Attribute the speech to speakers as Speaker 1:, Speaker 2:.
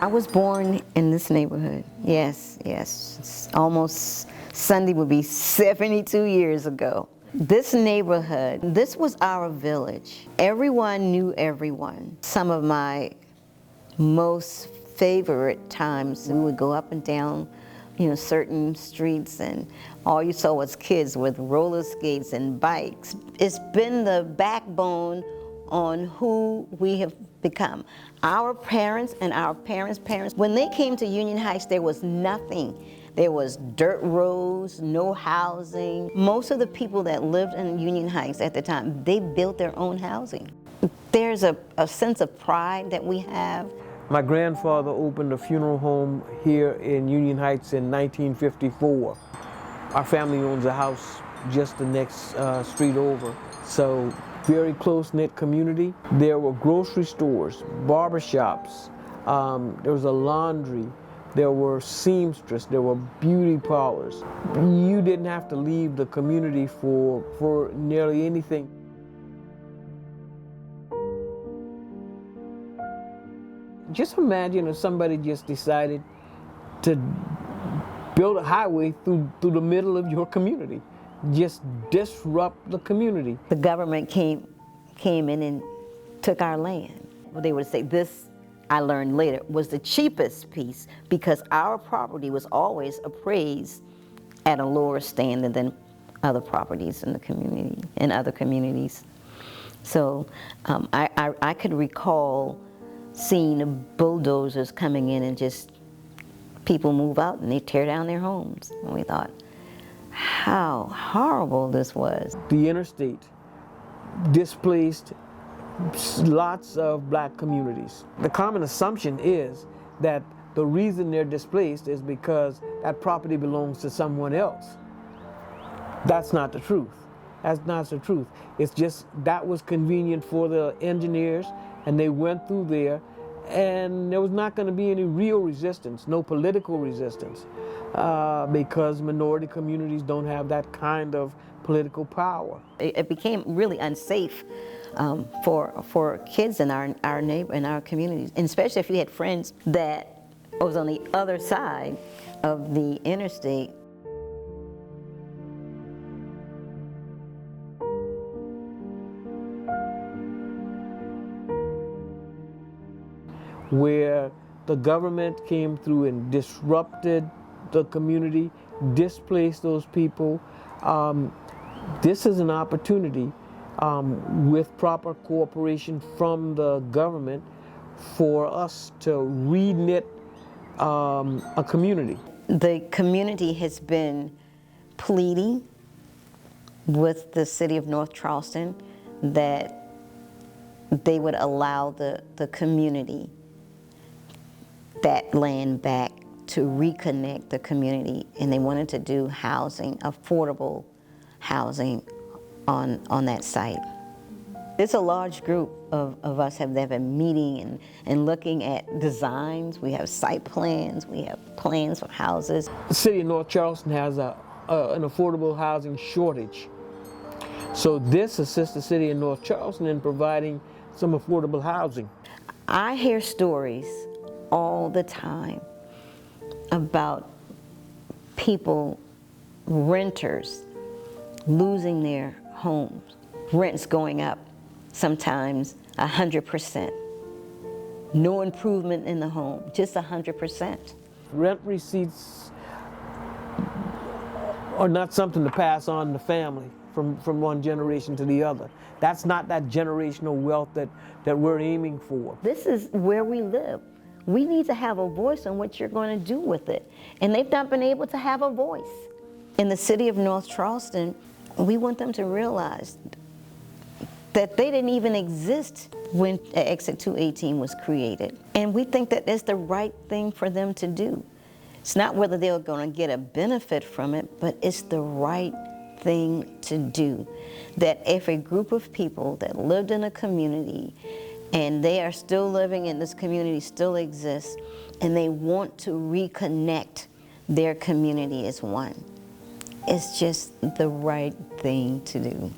Speaker 1: I was born in this neighborhood. Yes, yes. It's almost Sunday would be 72 years ago. This neighborhood, this was our village. Everyone knew everyone. Some of my most favorite times, we would go up and down, certain streets, and all you saw was kids with roller skates and bikes. It's been the backbone on who we have become. Our parents and our parents' parents, when they came to Union Heights, there was nothing. There was dirt roads, no housing. Most of the people that lived in Union Heights at the time, they built their own housing. There's a sense of pride that we have.
Speaker 2: My grandfather opened a funeral home here in Union Heights in 1954. Our family owns a house just the next street over. So very close-knit community. There were grocery stores, barbershops, there was a laundry, there were seamstresses, there were beauty parlors. You didn't have to leave the community for nearly anything. Just imagine if somebody just decided to build a highway through the middle of your community. Just disrupt the community.
Speaker 1: The government came in and took our land. They would say, this, I learned later, was the cheapest piece because our property was always appraised at a lower standard than other properties in the community, in other communities. So I could recall seeing the bulldozers coming in and just people move out and they tear down their homes. And we thought, how horrible this was.
Speaker 2: The interstate displaced lots of black communities. The common assumption is that the reason they're displaced is because that property belongs to someone else. That's not the truth. That's not the truth. It's just that was convenient for the engineers, and they went through there, and there was not going to be any real resistance, no political resistance, because minority communities don't have that kind of political power.
Speaker 1: It became really unsafe for kids in our communities, and especially if you had friends that was on the other side of the interstate.
Speaker 2: Where the government came through and disrupted the community, displaced those people. This is an opportunity with proper cooperation from the government for us to reknit a community.
Speaker 1: The community has been pleading with the city of North Charleston that they would allow the community that land back to reconnect the community, and they wanted to do housing, affordable housing on that site. It's a large group of us have been meeting and looking at designs. We have site plans, we have plans for houses.
Speaker 2: The city of North Charleston has an affordable housing shortage. So this assists the city of North Charleston in providing some affordable housing.
Speaker 1: I hear stories all the time about people, renters, losing their homes, rents going up sometimes 100%. No improvement in the home, just 100%.
Speaker 2: Rent receipts are not something to pass on to family from one generation to the other. That's not that generational wealth that we're aiming for.
Speaker 1: This is where we live. We need to have a voice on what you're going to do with it. And they've not been able to have a voice. In the city of North Charleston, we want them to realize that they didn't even exist when Exit 218 was created. And we think that it's the right thing for them to do. It's not whether they're going to get a benefit from it, but it's the right thing to do. That if a group of people that lived in a community and they are still living in this community, still exists, and they want to reconnect their community as one, it's just the right thing to do.